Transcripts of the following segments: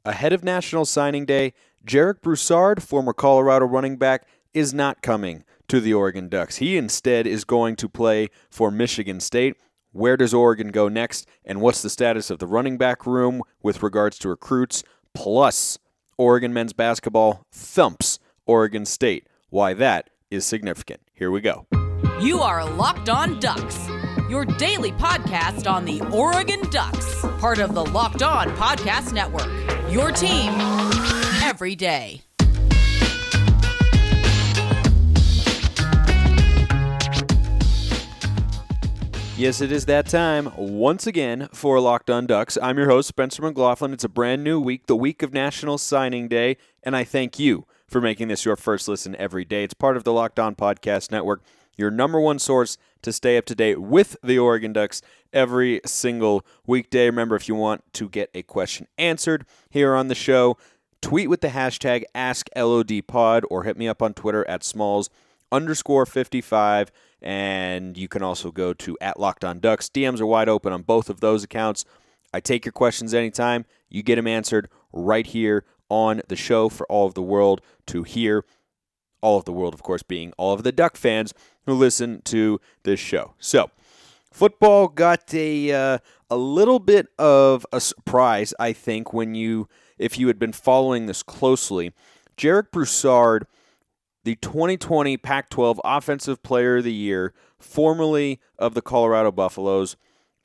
Ahead of National Signing Day, Jarek Broussard, former Colorado running back, is not coming to the Oregon Ducks. He instead is going to play for Michigan State. Where does Oregon go next, and what's the status of the running back room with regards to recruits? Plus, Oregon men's basketball thumps Oregon State. Why that is significant. Here we go. You are Locked On Ducks, your daily podcast on the Oregon Ducks, part of the Locked On Podcast Network, your team every day. Yes, it is that time once again for Locked On Ducks. I'm your host, Spencer McLaughlin. It's a brand new week, the week of National Signing Day, and I thank you for making this your first listen every day. It's part of the Locked On Podcast Network, your number one source to stay up to date with the Oregon Ducks every single weekday. Remember, if you want to get a question answered here on the show, tweet with the hashtag AskLODPod or hit me up on Twitter at Smalls_55. And you can also go to @LockedOnDucks. DMs are wide open on both of those accounts. I take your questions anytime. You get them answered right here on the show for all of the world to hear. All of the world, of course, being all of the Duck fans who listen to this show. So, football got a little bit of a surprise, I think, if you had been following this closely. Jarek Broussard, the 2020 Pac-12 Offensive Player of the Year, formerly of the Colorado Buffaloes,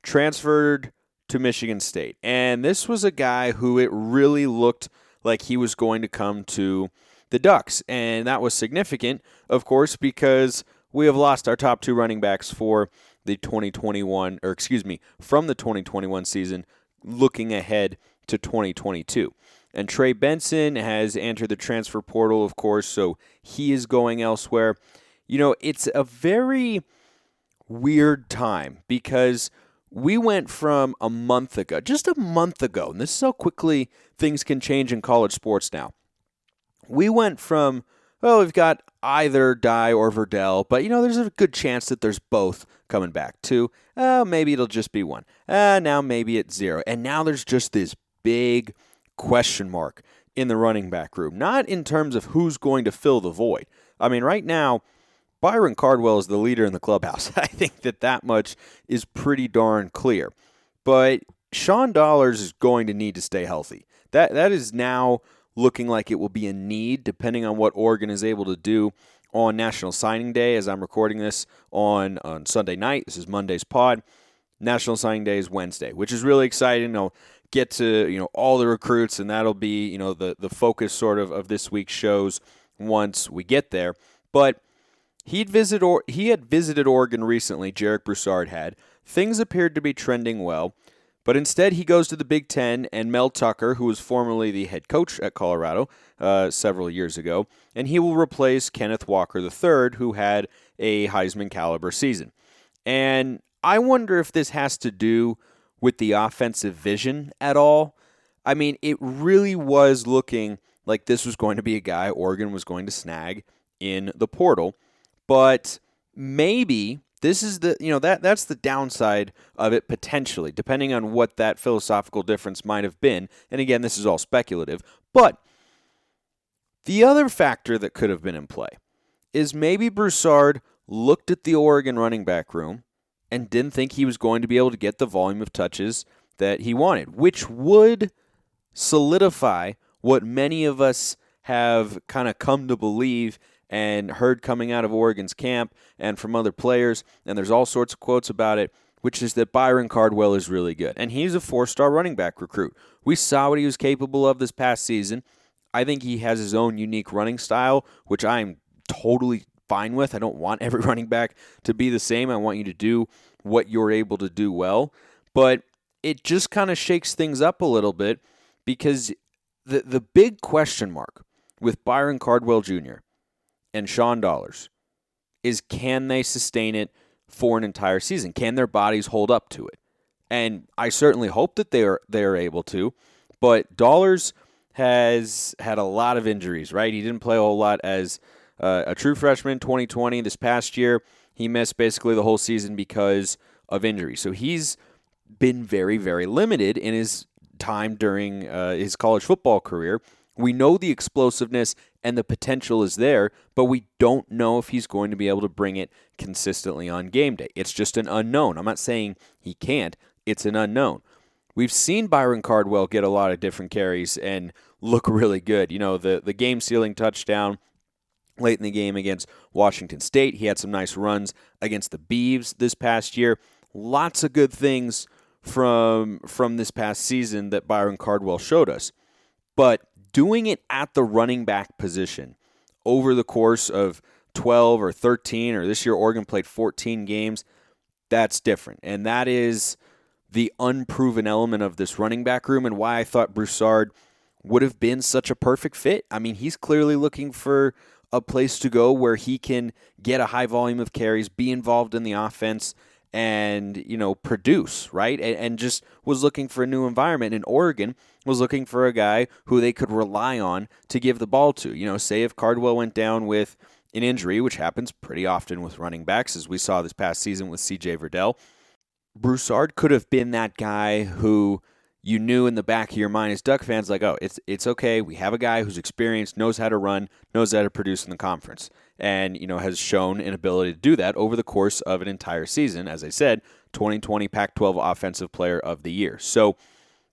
transferred to Michigan State. And this was a guy who it really looked like he was going to come to the Ducks. And that was significant, of course, because we have lost our top two running backs for the from the 2021 season, looking ahead to 2022. And Trey Benson has entered the transfer portal, of course, so he is going elsewhere. You know, it's a very weird time because we went from just a month ago, and this is how quickly things can change in college sports now. We went from, we've got either Dye or Verdell, but, there's a good chance that there's both coming back, to, maybe it'll just be one. Now maybe it's zero. And now there's just this big question mark in the running back room, not in terms of who's going to fill the void. I mean, right now, Byron Cardwell is the leader in the clubhouse. I think that much is pretty darn clear. But Sean Dollars is going to need to stay healthy. That is now looking like it will be a need, depending on what Oregon is able to do on National Signing Day, as I'm recording this on Sunday night. This is Monday's pod. National Signing Day is Wednesday, which is really exciting. I'll get to all the recruits, and that'll be the focus sort of this week's shows once we get there. But he had visited Oregon recently. Jarek Broussard had. Things appeared to be trending well, but instead he goes to the Big Ten, and Mel Tucker, who was formerly the head coach at Colorado several years ago, and he will replace Kenneth Walker III, who had a Heisman caliber season. And I wonder if this has to do with the offensive vision at all. I mean, it really was looking like this was going to be a guy Oregon was going to snag in the portal, but maybe this is that's the downside of it potentially, depending on what that philosophical difference might have been. And again, this is all speculative, but the other factor that could have been in play is maybe Broussard looked at the Oregon running back room and didn't think he was going to be able to get the volume of touches that he wanted, which would solidify what many of us have kind of come to believe and heard coming out of Oregon's camp and from other players, and there's all sorts of quotes about it, which is that Byron Cardwell is really good. And he's a 4-star running back recruit. We saw what he was capable of this past season. I think he has his own unique running style, which I'm totally fine with. I don't want every running back to be the same. I want you to do what you're able to do well. But it just kind of shakes things up a little bit because the big question mark with Byron Cardwell Jr. and Sean Dollars is, can they sustain it for an entire season? Can their bodies hold up to it? And I certainly hope that they are able to. But Dollars has had a lot of injuries, right? He didn't play a whole lot as a true freshman 2020. This past year, he missed basically the whole season because of injury. So he's been very, very limited in his time during his college football career. We know the explosiveness and the potential is there, but we don't know if he's going to be able to bring it consistently on game day. It's just an unknown. I'm not saying he can't. It's an unknown. We've seen Byron Cardwell get a lot of different carries and look really good. The game-sealing touchdown late in the game against Washington State. He had some nice runs against the Beavs this past year. Lots of good things from this past season that Byron Cardwell showed us. But doing it at the running back position over the course of 12 or 13, or this year Oregon played 14 games, that's different. And that is the unproven element of this running back room and why I thought Broussard would have been such a perfect fit. I mean, he's clearly looking for a place to go where he can get a high volume of carries, be involved in the offense, and, produce, right? And just was looking for a new environment. And Oregon was looking for a guy who they could rely on to give the ball to. Say if Cardwell went down with an injury, which happens pretty often with running backs, as we saw this past season with C.J. Verdell, Broussard could have been that guy who you knew in the back of your mind as Duck fans, like, oh, it's okay. We have a guy who's experienced, knows how to run, knows how to produce in the conference, and has shown an ability to do that over the course of an entire season. As I said, 2020 Pac-12 Offensive Player of the Year. So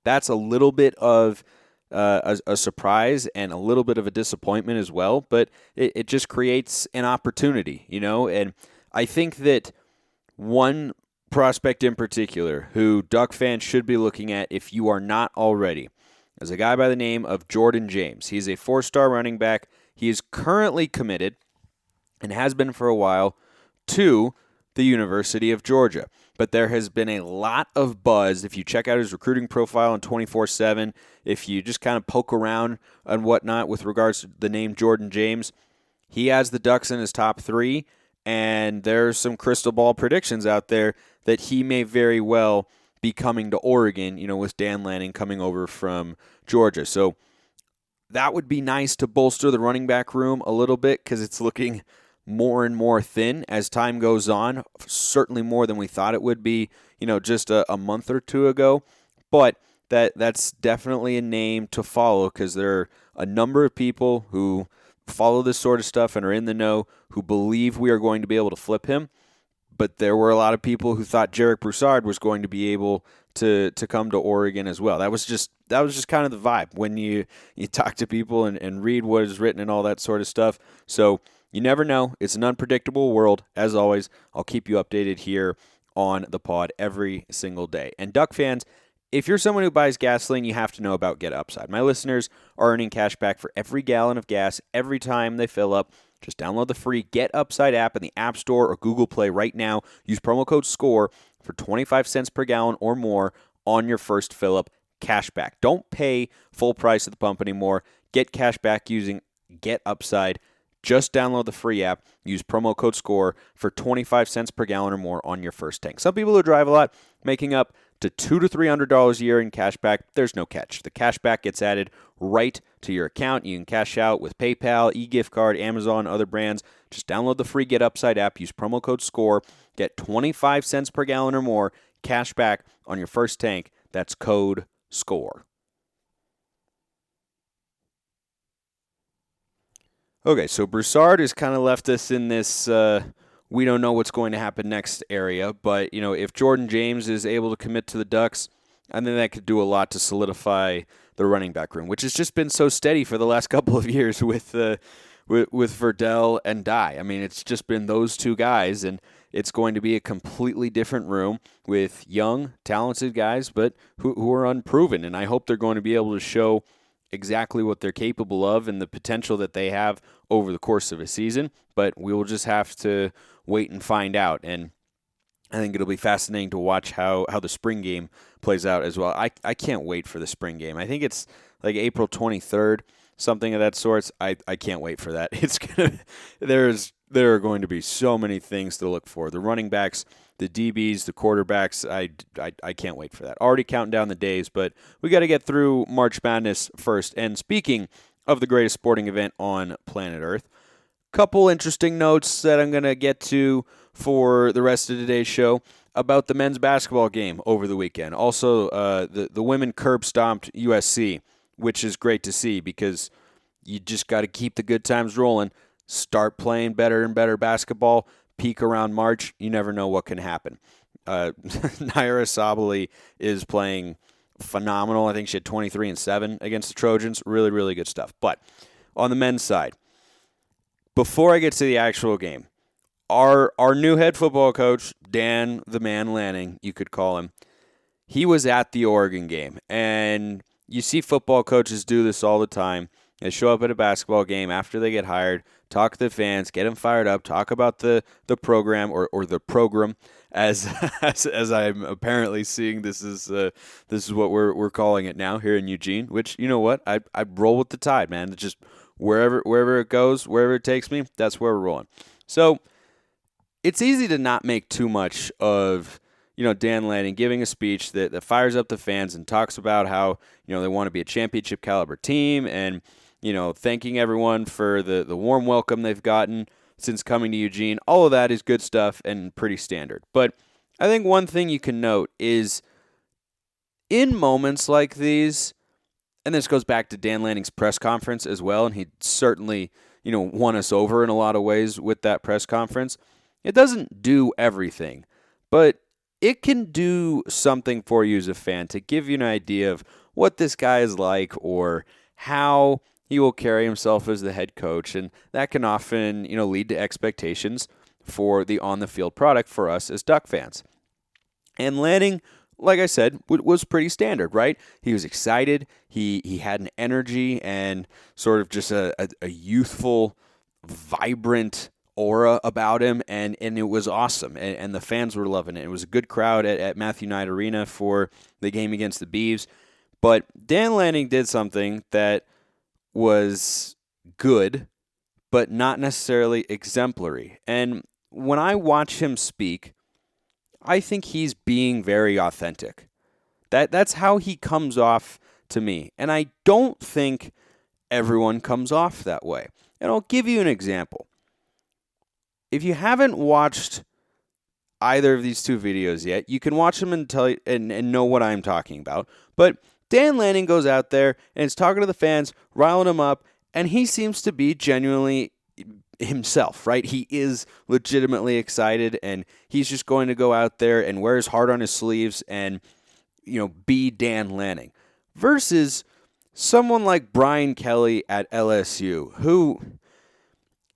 that's a little bit of a surprise and a little bit of a disappointment as well, but it just creates an opportunity, and I think that one prospect in particular who Duck fans should be looking at if you are not already is a guy by the name of Jordan James. He's a 4-star running back. He is currently committed and has been for a while to the University of Georgia. But there has been a lot of buzz. If you check out his recruiting profile on 24/7, if you just kind of poke around and whatnot with regards to the name Jordan James, he has the Ducks in his top 3, and there's some crystal ball predictions out there that he may very well be coming to Oregon, with Dan Lanning coming over from Georgia. So that would be nice to bolster the running back room a little bit because it's looking more and more thin as time goes on, certainly more than we thought it would be, just a month or two ago. But that's definitely a name to follow because there are a number of people who follow this sort of stuff and are in the know who believe we are going to be able to flip him. But there were a lot of people who thought Jarek Broussard was going to be able to come to Oregon as well. That was just kind of the vibe when you talk to people and read what is written and all that sort of stuff. So you never know. It's an unpredictable world. As always, I'll keep you updated here on the pod every single day. And Duck fans, if you're someone who buys gasoline, you have to know about Get Upside. My listeners are earning cash back for every gallon of gas every time they fill up. Just download the free Get Upside app in the App Store or Google Play right now. Use promo code SCORE for 25 cents per gallon or more on your first fill-up. Cash back. Don't pay full price at the pump anymore. Get cash back using Get Upside. Just download the free app. Use promo code SCORE for 25 cents per gallon or more on your first tank. Some people who drive a lot making up to $200 to $300 a year in cash back. There's no catch. The cash back gets added right to your account. You can cash out with PayPal, e-gift card, Amazon, other brands. Just download the free Get Upside app. Use promo code SCORE. Get 25 cents per gallon or more cash back on your first tank. That's code SCORE. Okay, so Broussard has kind of left us in this we don't know what's going to happen next area. But, if Jordan James is able to commit to the Ducks, I think that could do a lot to solidify the running back room, which has just been so steady for the last couple of years with Verdell and Dye. I mean, it's just been those two guys, and it's going to be a completely different room with young, talented guys, but who are unproven. And I hope they're going to be able to show exactly what they're capable of and the potential that they have over the course of a season. But we will just have to wait and find out. And I think it'll be fascinating to watch how the spring game plays out as well. I can't wait for the spring game. I think it's like April 23rd, something of that sort. I can't wait for that. There are going to be so many things to look for. The running backs, the DBs, the quarterbacks, I can't wait for that. Already counting down the days, but we got to get through March Madness first. And speaking of the greatest sporting event on planet Earth, couple interesting notes that I'm going to get to for the rest of today's show. about the men's basketball game over the weekend. Also, the women curb stomped USC, which is great to see because you just got to keep the good times rolling. Start playing better and better basketball. Peak around March. You never know what can happen. Naira Sabali is playing phenomenal. I think she had 23 and 7 against the Trojans. Really, really good stuff. But on the men's side, before I get to the actual game, our new head football coach, Dan the Man Lanning, you could call him, he was at the Oregon game. And you see football coaches do this all the time. They show up at a basketball game after they get hired, talk to the fans, get them fired up, talk about the program or the program as I'm apparently seeing this is what we're calling it now here in Eugene, which, you know what, I roll with the tide, man. It's just wherever it goes, wherever it takes me, that's where we're rolling. So it's easy to not make too much of, Dan Lanning giving a speech that fires up the fans and talks about how, they want to be a championship caliber team and, thanking everyone for the warm welcome they've gotten since coming to Eugene. All of that is good stuff and pretty standard. But I think one thing you can note is in moments like these, and this goes back to Dan Lanning's press conference as well, and he certainly, won us over in a lot of ways with that press conference. It doesn't do everything, but it can do something for you as a fan to give you an idea of what this guy is like or how he will carry himself as the head coach, and that can often, lead to expectations for the on-the-field product for us as Duck fans. And Lanning, like I said, was pretty standard, right? He was excited. He had an energy and sort of just a youthful, vibrant aura about him, and it was awesome, and the fans were loving it. It was a good crowd at Matthew Knight Arena for the game against the Beavs, but Dan Lanning did something that was good, but not necessarily exemplary. And when I watch him speak, I think he's being very authentic. That's how he comes off to me, and I don't think everyone comes off that way. And I'll give you an example. If you haven't watched either of these two videos yet, you can watch them and know what I'm talking about. But Dan Lanning goes out there and is talking to the fans, riling them up, and he seems to be genuinely himself, right? He is legitimately excited, and he's just going to go out there and wear his heart on his sleeves and, be Dan Lanning. Versus someone like Brian Kelly at LSU, who,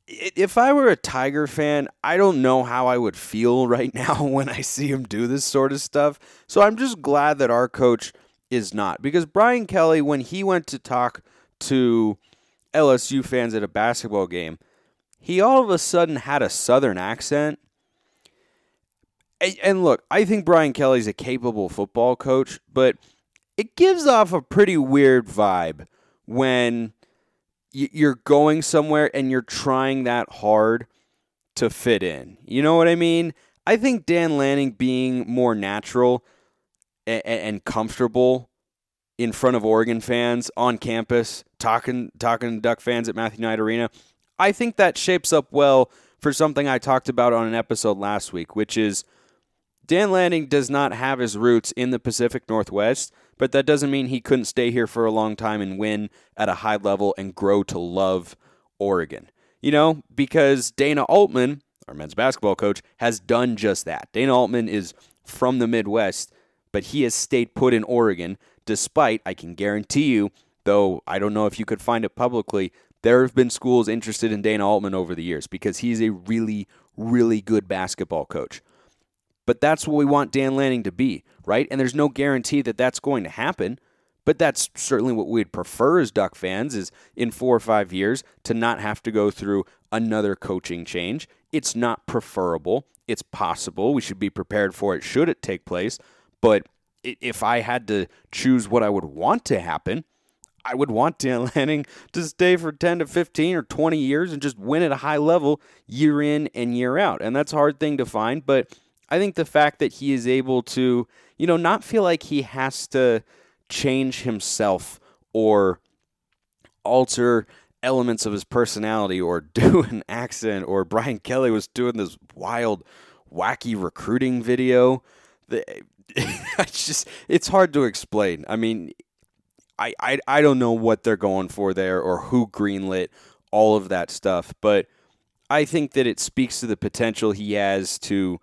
if I were a Tiger fan, I don't know how I would feel right now when I see him do this sort of stuff. So I'm just glad that our coach is not. Because Brian Kelly, when he went to talk to LSU fans at a basketball game, he all of a sudden had a Southern accent. And look, I think Brian Kelly's a capable football coach, but it gives off a pretty weird vibe when you're going somewhere and you're trying that hard to fit in. You know what I mean? I think Dan Lanning being more natural and comfortable in front of Oregon fans on campus, talking Duck fans at Matthew Knight Arena, I think that shapes up well for something I talked about on an episode last week, which is Dan Lanning does not have his roots in the Pacific Northwest, but that doesn't mean he couldn't stay here for a long time and win at a high level and grow to love Oregon. Because Dana Altman, our men's basketball coach, has done just that. Dana Altman is from the Midwest, but he has stayed put in Oregon, despite, I can guarantee you, though I don't know if you could find it publicly, there have been schools interested in Dana Altman over the years because he's a really, really good basketball coach. But that's what we want Dan Lanning to be, right? And there's no guarantee that that's going to happen, but that's certainly what we'd prefer as Duck fans is in 4 or 5 years to not have to go through another coaching change. It's not preferable. It's possible. We should be prepared for it should it take place. But if I had to choose what I would want to happen, I would want Dan Lanning to stay for 10 to 15 or 20 years and just win at a high level year in and year out. And that's a hard thing to find, but I think the fact that he is able to, not feel like he has to change himself or alter elements of his personality or do an accent, or Brian Kelly was doing this wild wacky recruiting video. It's hard to explain. I mean, I don't know what they're going for there or who greenlit all of that stuff, but I think that it speaks to the potential he has to,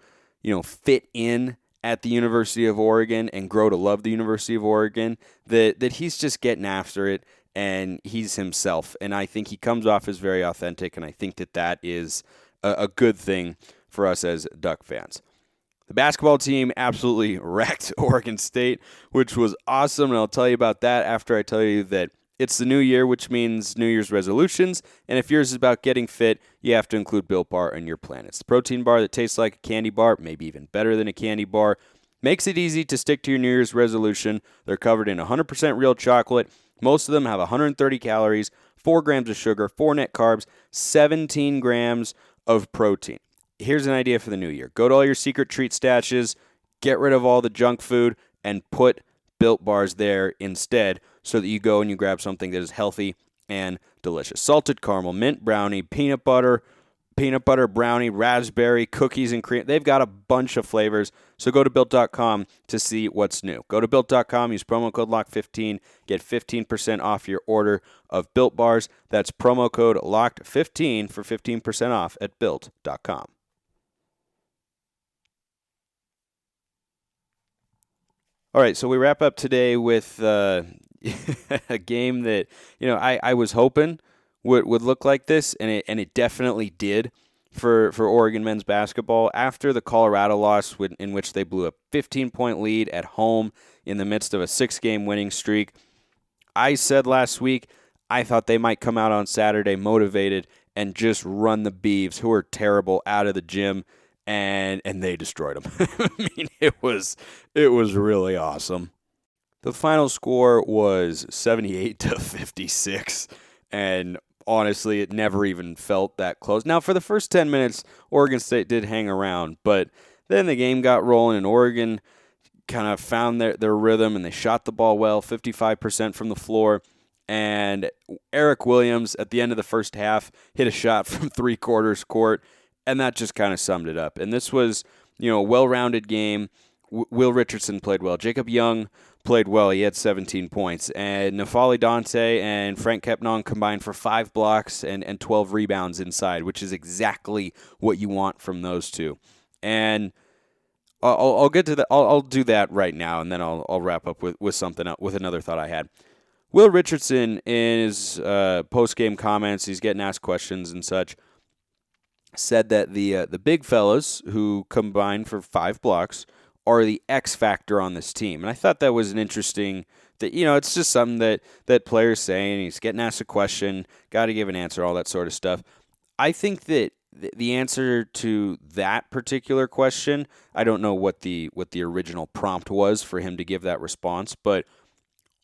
fit in at the University of Oregon and grow to love the University of Oregon, that he's just getting after it and he's himself. And I think he comes off as very authentic, and I think that is a good thing for us as Duck fans. The basketball team absolutely wrecked Oregon State, which was awesome, and I'll tell you about that after I tell you that it's the new year, which means New Year's resolutions, and if yours is about getting fit, you have to include Built Bar in your plan. It's the protein bar that tastes like a candy bar, maybe even better than a candy bar. Makes it easy to stick to your New Year's resolution. They're covered in 100% real chocolate. Most of them have 130 calories, 4 grams of sugar, 4 net carbs, 17 grams of protein. Here's an idea for the new year. Go to all your secret treat stashes, get rid of all the junk food, and put Built Bars there instead so that you go and you grab something that is healthy and delicious. Salted caramel, mint brownie, peanut butter brownie, raspberry, cookies and cream. They've got a bunch of flavors, so go to Built.com to see what's new. Go to Built.com, use promo code LOCK15, get 15% off your order of Built Bars. That's promo code LOCKed15 for 15% off at Built.com. All right, so we wrap up today with a game that I was hoping would look like this, and it definitely did for Oregon men's basketball. After the Colorado loss, in which they blew a 15-point lead at home in the midst of a 6-game winning streak, I said last week I thought they might come out on Saturday motivated and just run the Beavs, who are terrible, out of the gym. And they destroyed them. I mean, it was really awesome. The final score was 78-56, and honestly, it never even felt that close. Now, for the first 10 minutes, Oregon State did hang around, but then the game got rolling, and Oregon kind of found their rhythm, and they shot the ball well, 55% from the floor. And Eric Williams, at the end of the first half, hit a shot from three-quarters court, and that just kind of summed it up. And this was, a well-rounded game. Will Richardson played well. Jacob Young played well. He had 17 points. And N'Faly Dante and Frank Kepnang combined for 5 blocks and 12 rebounds inside, which is exactly what you want from those two. And I'll get to that. I'll do that right now, and then I'll wrap up with something else, with another thought I had. Will Richardson, in his post-game comments, he's getting asked questions and such, said that the big fellas who combined for 5 blocks are the X factor on this team. And I thought that was an interesting, that it's just something that players say, and he's getting asked a question, got to give an answer, all that sort of stuff. I think that the answer to that particular question, I don't know what the original prompt was for him to give that response, but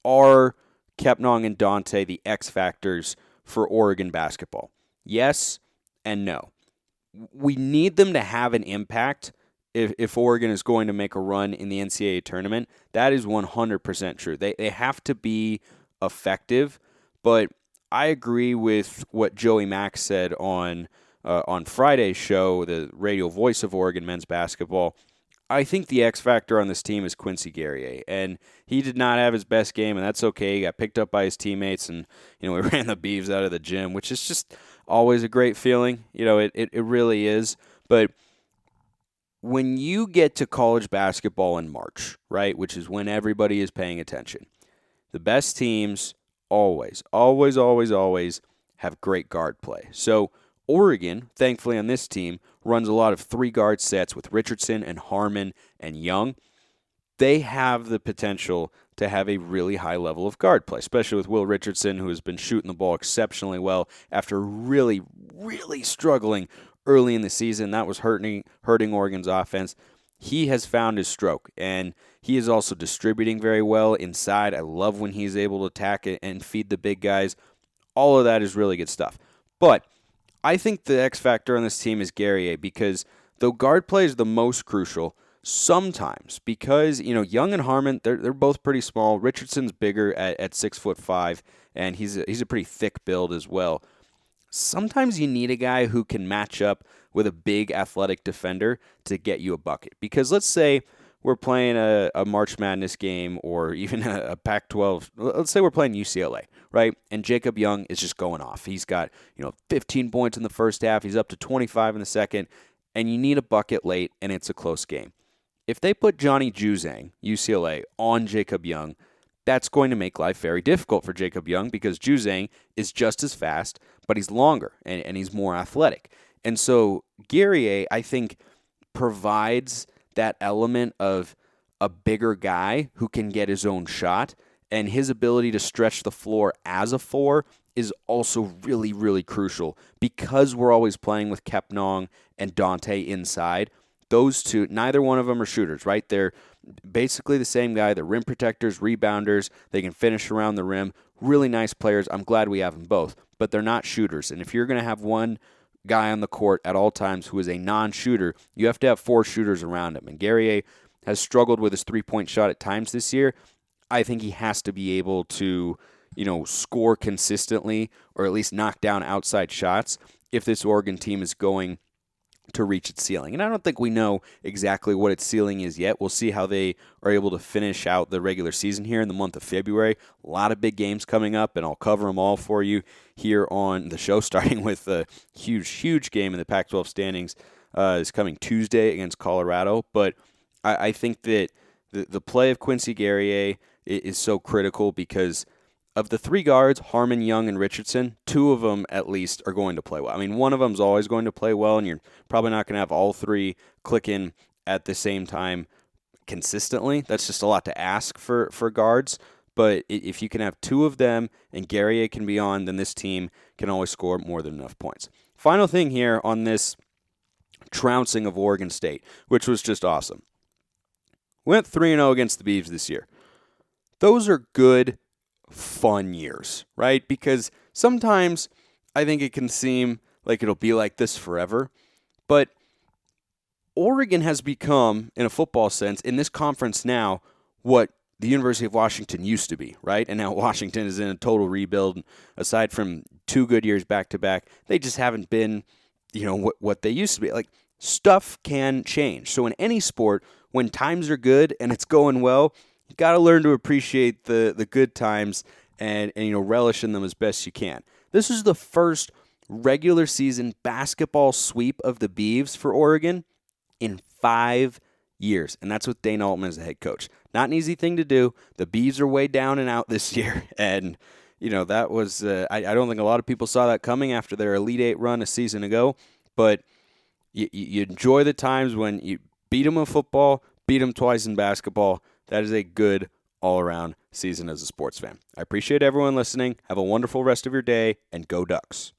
are Kepnang and Dante the X factors for Oregon basketball? Yes and no. We need them to have an impact if Oregon is going to make a run in the NCAA tournament. That is 100% true. They have to be effective, but I agree with what Joey Mack said on Friday's show, the radio voice of Oregon men's basketball. I think the X factor on this team is Quincy Guerrier, and he did not have his best game, and that's okay. He got picked up by his teammates, and we ran the Beavs out of the gym, which is just always a great feeling. It really is. But when you get to college basketball in March, right, which is when everybody is paying attention, the best teams always have great guard play. So Oregon, thankfully on this team, runs a lot of 3-guard sets with Richardson and Harmon and Young. They have the potential to have a really high level of guard play, especially with Will Richardson, who has been shooting the ball exceptionally well after really, really struggling early in the season. That was hurting Oregon's offense. He has found his stroke, and he is also distributing very well inside. I love when he's able to attack it and feed the big guys. All of that is really good stuff. But I think the X factor on this team is Guerrier, because though guard play is the most crucial, sometimes, because Young and Harmon, they're both pretty small. Richardson's bigger at 6'5", and he's a pretty thick build as well. sometimes you need a guy who can match up with a big athletic defender to get you a bucket. Because let's say we're playing a March Madness game or even a Pac-12. Let's say we're playing UCLA, right? And Jacob Young is just going off. He's got 15 points in the first half. He's up to 25 in the second. And you need a bucket late, and it's a close game. If they put Johnny Juzang, UCLA, on Jacob Young, that's going to make life very difficult for Jacob Young because Juzang is just as fast, but he's longer and he's more athletic. And so Guerrier, I think, provides that element of a bigger guy who can get his own shot, and his ability to stretch the floor as a four is also really, really crucial because we're always playing with Kepnong and Dante inside. Those two, neither one of them are shooters, right? They're basically the same guy. They're rim protectors, rebounders. They can finish around the rim. Really nice players. I'm glad we have them both, but they're not shooters. And if you're going to have one guy on the court at all times who is a non-shooter, you have to have four shooters around him. And Guerrier has struggled with his three-point shot at times this year. I think he has to be able to, score consistently or at least knock down outside shots if this Oregon team is going to reach its ceiling. And I don't think we know exactly what its ceiling is yet. We'll see how they are able to finish out the regular season here in the month of February. A lot of big games coming up, and I'll cover them all for you here on the show, starting with a huge, huge game in the Pac-12 standings is coming Tuesday against Colorado. But I think that the play of Quincy Guerrier is so critical because of the three guards, Harmon, Young, and Richardson, two of them at least are going to play well. I mean, one of them is always going to play well, and you're probably not going to have all three click in at the same time consistently. That's just a lot to ask for guards. But if you can have two of them and Guerrier can be on, then this team can always score more than enough points. Final thing here on this trouncing of Oregon State, which was just awesome. Went 3-0 against the Beavs this year. Those are good, fun years, right? Because sometimes I think it can seem like it'll be like this forever, but Oregon has become, in a football sense, in this conference now, what the University of Washington used to be, right? And now Washington is in a total rebuild. Aside from 2 good years back-to-back, they just haven't been, what they used to be. Like, stuff can change. So in any sport, when times are good and it's going well, you got to learn to appreciate the good times and relish in them as best you can. This is the first regular season basketball sweep of the Beavs for Oregon in 5 years, and that's with Dane Altman as the head coach. Not an easy thing to do. The Beavs are way down and out this year, and that was I don't think a lot of people saw that coming after their Elite Eight run a season ago, but you enjoy the times when you beat them in football, beat them twice in basketball. That is a good all-around season as a sports fan. I appreciate everyone listening. Have a wonderful rest of your day, and go Ducks.